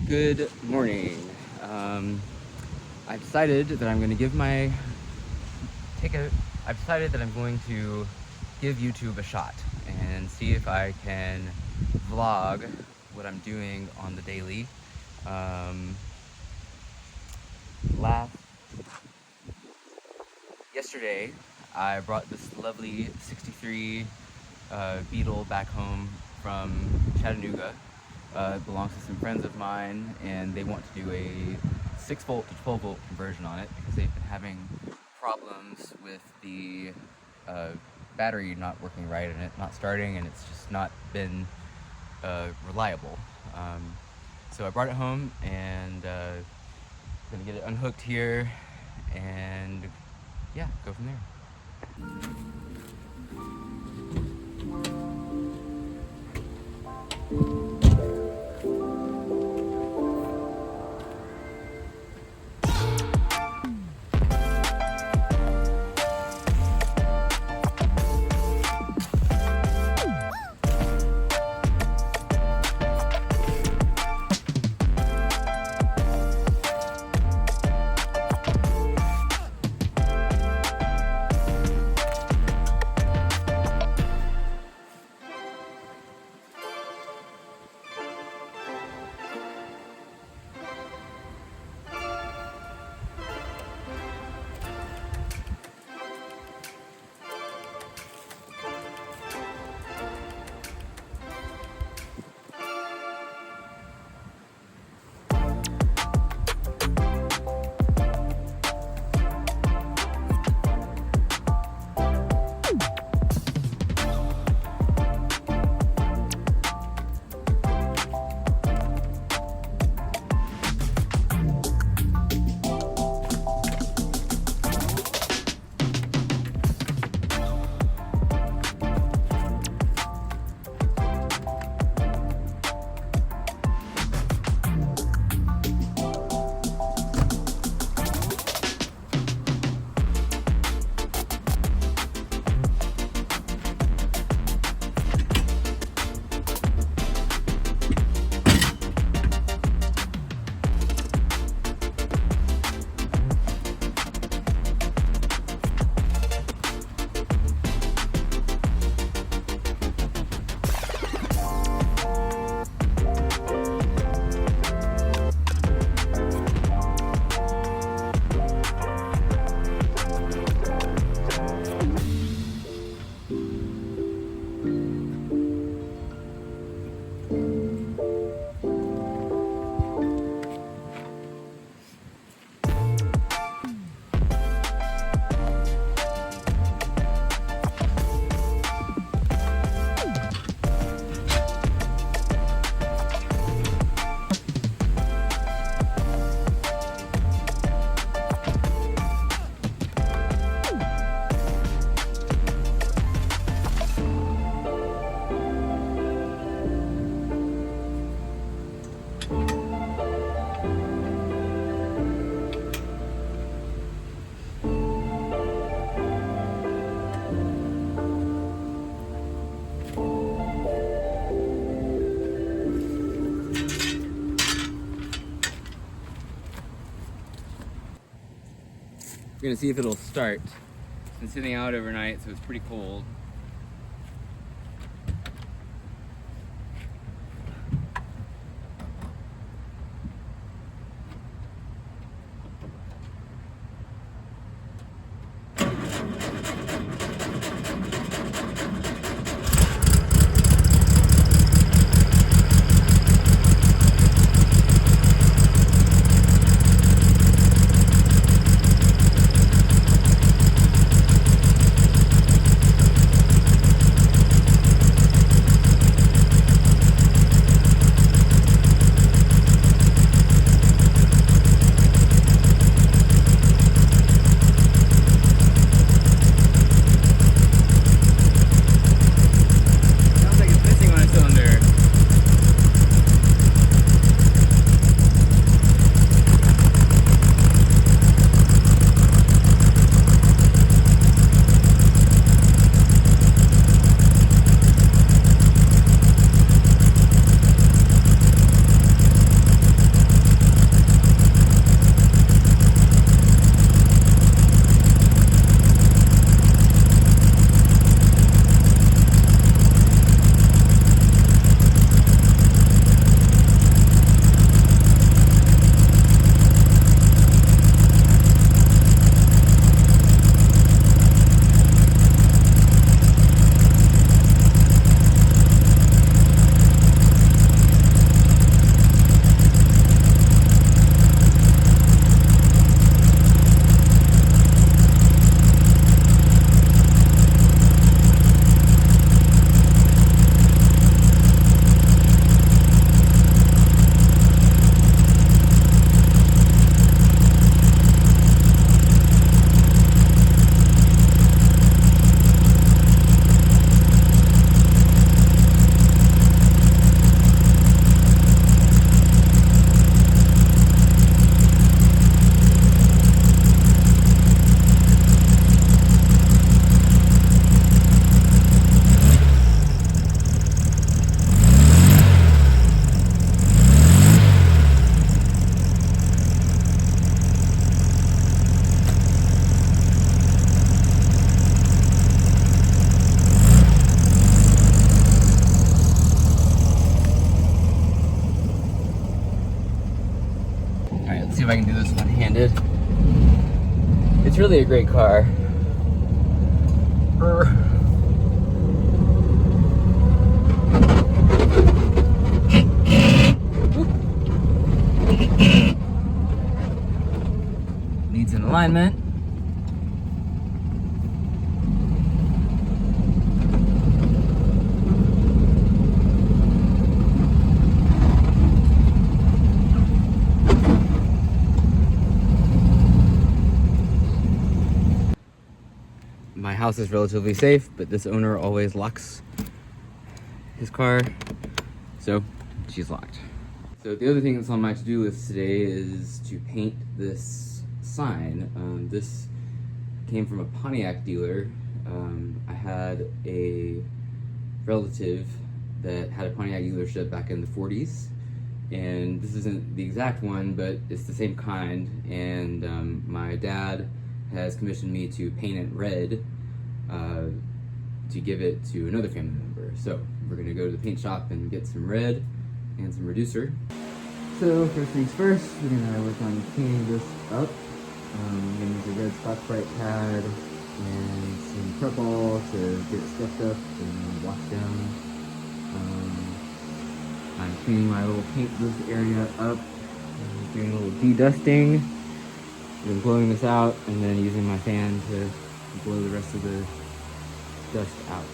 Good morning. I decided that I'm going to give YouTube a shot and see if I can vlog what I'm doing on the daily. Yesterday, I brought this lovely 63 Beetle back home from Chattanooga. It belongs to some friends of mine, and they want to do a 6-volt to 12-volt conversion on it because they've been having problems with the battery not working right and it not starting, and it's just not been reliable. So I brought it home, and I'm gonna get it unhooked here and yeah, go from there. We're gonna see if it'll start. It's been sitting out overnight, so it's pretty cold. see if I can do this one-handed. It's really a great car. Needs an alignment. My house is relatively safe, but this owner always locks his car, so she's locked. So the other thing that's on my to-do list today is to paint this sign. This came from a Pontiac dealer. I had a relative that had a Pontiac dealership back in the 40s, and this isn't the exact one, but it's the same kind, and my dad has commissioned me to paint it red to give it to another family member. So we're gonna go to the paint shop and get some red and some reducer. So first things first, we're gonna work on cleaning this up. I'm gonna use a red Scotch Brite pad and some purple to get it scuffed up and washed down. I'm cleaning my little paint booth area up, doing a little de-dusting, then blowing this out, and then using my fan to blow the rest of the dust out.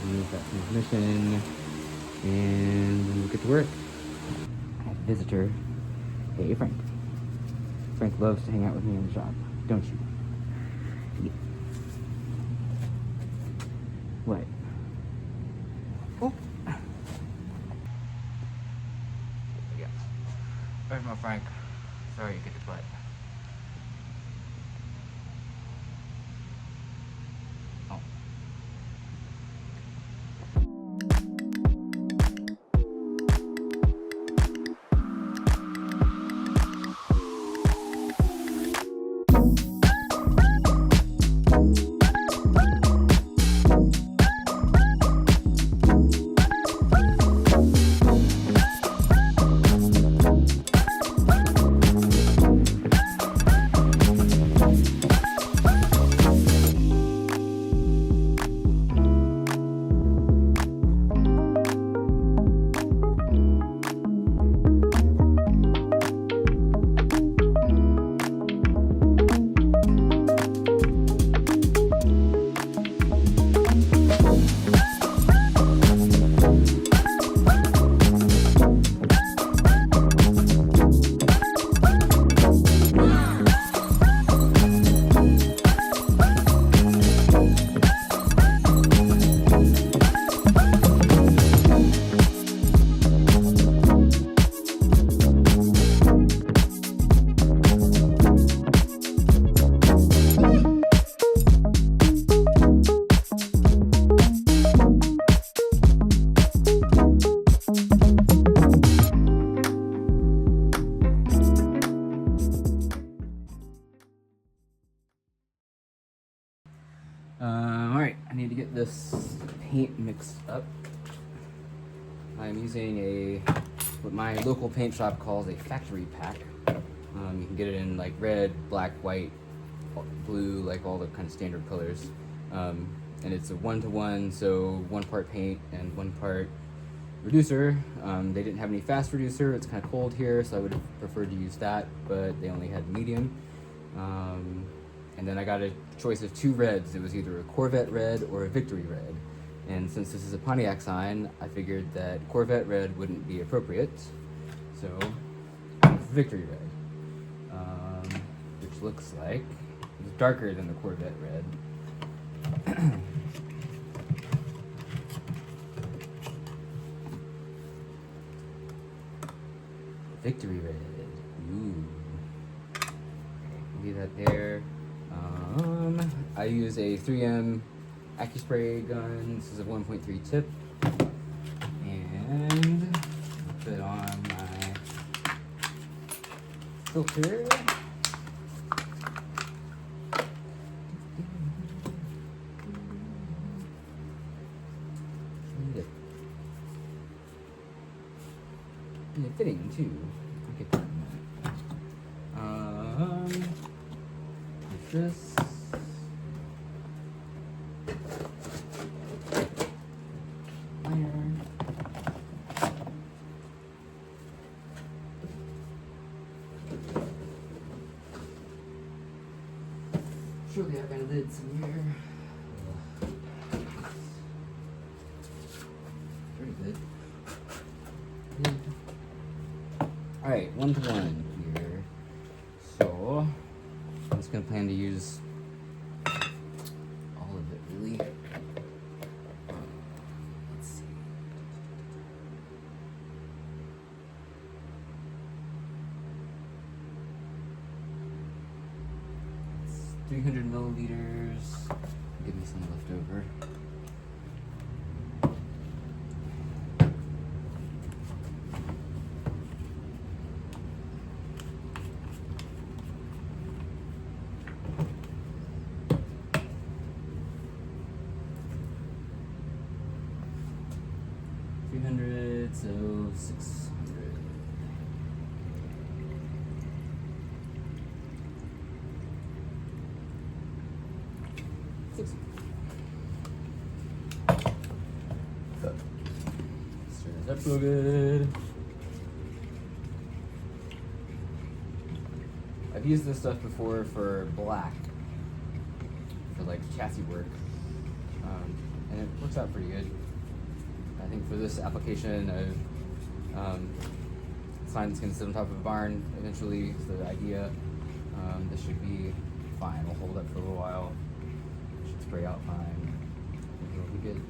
Remove that transmission, and then we'll get to work. I have a visitor. Hey, Frank. Frank loves to hang out with me in the shop, don't you? Yeah. What? Oh. Yeah. Where's my Frank? Sorry, you get the butt. Alright, I need to get this paint mixed up. I'm using what my local paint shop calls a factory pack. You can get it in like red, black, white, blue, like all the kind of standard colors. And it's a 1-to-1, so 1 part paint and 1 part reducer. They didn't have any fast reducer. It's kind of cold here, so I would have preferred to use that, but they only had medium. And then I got a choice of 2 reds. It was either a Corvette red or a Victory red. And since this is a Pontiac sign, I figured that Corvette red wouldn't be appropriate. So, Victory red, which looks like it's darker than the Corvette red. Victory red. Ooh. Okay, leave that there. I use a 3M AccuSpray gun. This is a 1.3 tip. And put on my filter. And fitting too. I'll get that in a minute. this. Iron. Surely I've got lids in here. Very good. Alright, 1-to-1 here. So, I'm just going to plan to use all of it, really. Let's see. It's 300 milliliters. Give me some left over. So 600. Stir this up real good. I've used this stuff before for black, for like chassis work, and it works out pretty good. I think for this application, sign that's going to sit on top of a barn eventually is the idea. This should be fine. We'll hold up for a little while. It should spray out fine. It'll be good.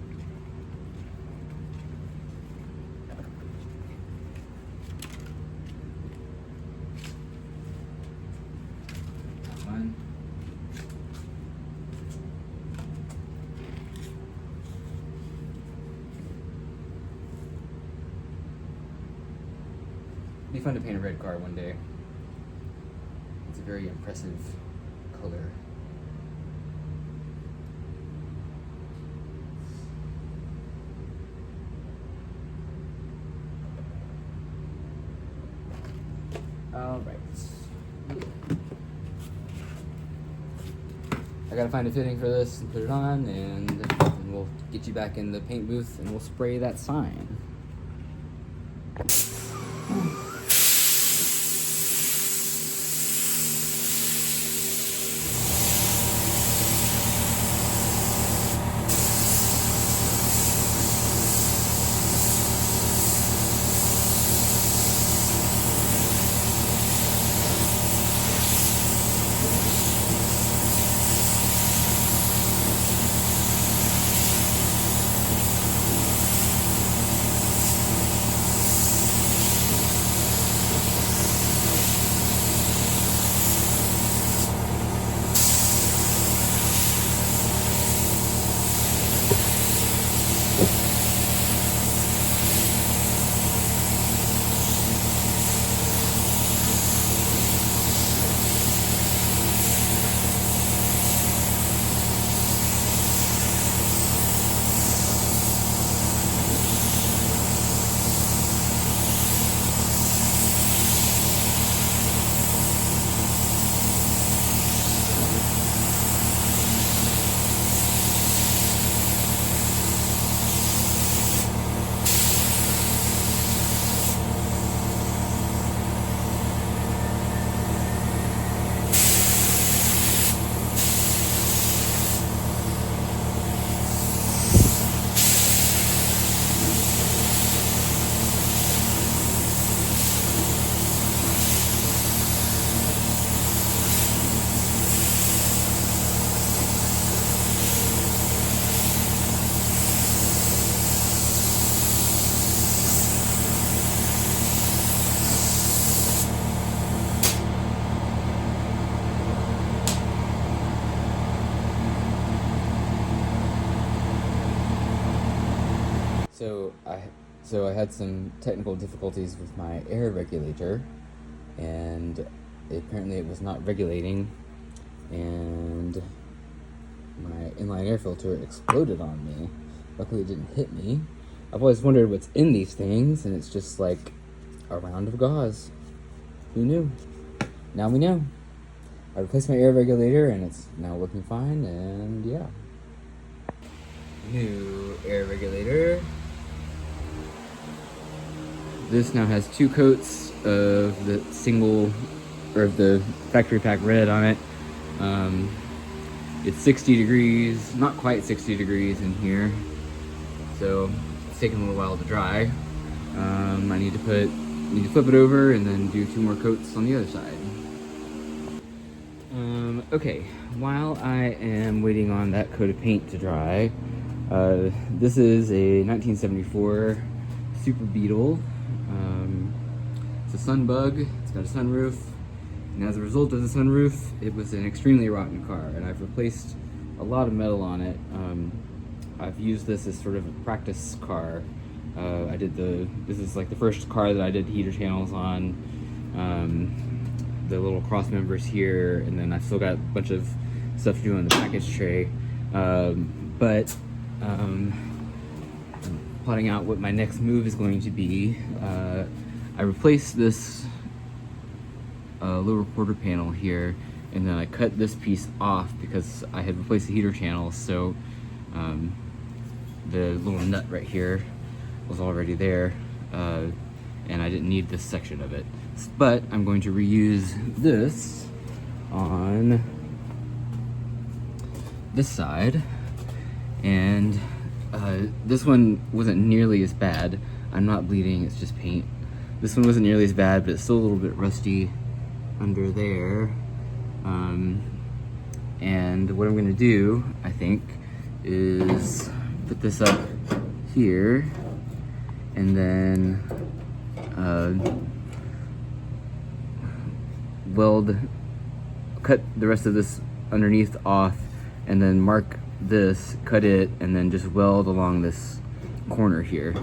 That one. It'd be fun to paint a red car one day. It's a very impressive color. All right. I gotta find a fitting for this and put it on, and then we'll get you back in the paint booth and we'll spray that sign. So I had some technical difficulties with my air regulator, and apparently it was not regulating, and my inline air filter exploded on me. Luckily it didn't hit me. I've always wondered what's in these things, and it's just like a round of gauze. Who knew? Now we know. I replaced my air regulator and it's now working fine, and yeah. New air regulator. This now has 2 coats of the single, or of the factory pack red on it. It's 60 degrees, not quite 60 degrees in here, so it's taking a little while to dry. I need to flip it over and then do 2 more coats on the other side. Okay, while I am waiting on that coat of paint to dry, this is a 1974 Super Beetle. It's a Sunbug, it's got a sunroof, and as a result of the sunroof, it was an extremely rotten car, and I've replaced a lot of metal on it. I've used this as sort of a practice car. This is like the first car that I did heater channels on. The little cross members here, and then I've still got a bunch of stuff to do on the package tray. Plotting out what my next move is going to be, I replaced this lower quarter panel here, and then I cut this piece off because I had replaced the heater channel, so the little nut right here was already there, and I didn't need this section of it. But I'm going to reuse this on this side, and this one wasn't nearly as bad. I'm not bleeding, it's just paint. This one wasn't nearly as bad, but it's still a little bit rusty under there. And what I'm gonna do, I think, is put this up here, and then cut the rest of this underneath off, and then mark this, cut it, and then just weld along this corner here.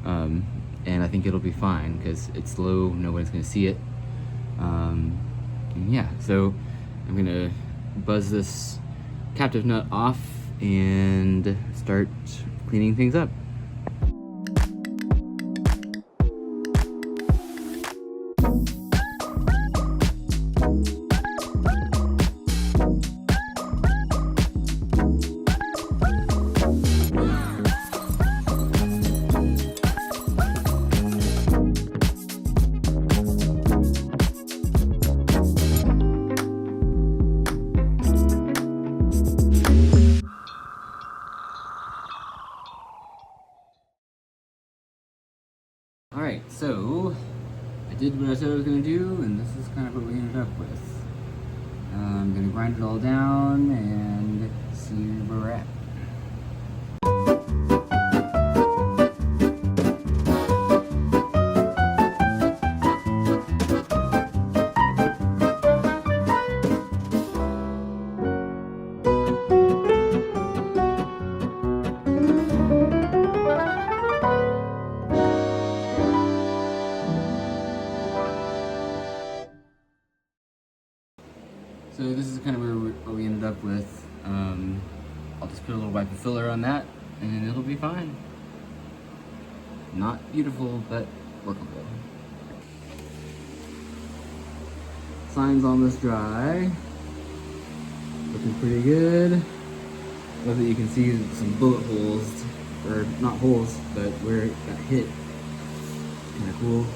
And I think it'll be fine because it's low, nobody's gonna see it. And yeah, so I'm gonna buzz this captive nut off and start cleaning things up. Alright, so I did what I said I was going to do, and this is kind of what we ended up with. I'm going to grind it all down and see where we're at. So this is kind of where we ended up with. I'll just put a little wipe of filler on that, and it'll be fine. Not beautiful, but workable. Signs on this dry. Looking pretty good. Love that you can see some bullet holes, or not holes, but where it got hit. Kind of cool.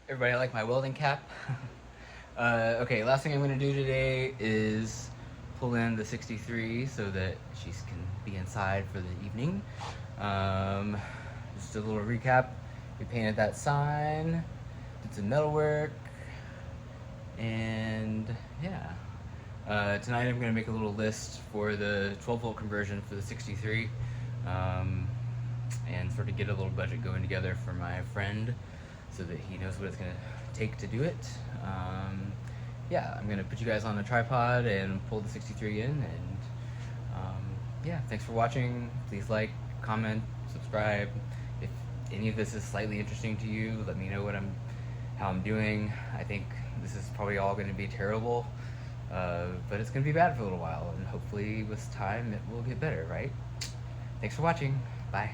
Everybody like my welding cap? Okay, last thing I'm going to do today is pull in the 63 so that she can be inside for the evening. Just a little recap. We painted that sign, did some metal work, and yeah. Tonight I'm going to make a little list for the 12-volt conversion for the 63, and sort of get a little budget going together for my friend, so that he knows what it's going to take to do it. Yeah, I'm going to put you guys on a tripod and pull the 63 in, and yeah, thanks for watching. Please like, comment, subscribe. If any of this is slightly interesting to you, let me know how I'm doing. I think this is probably all going to be terrible, but it's going to be bad for a little while, and hopefully with time it will get better, right? Thanks for watching. Bye.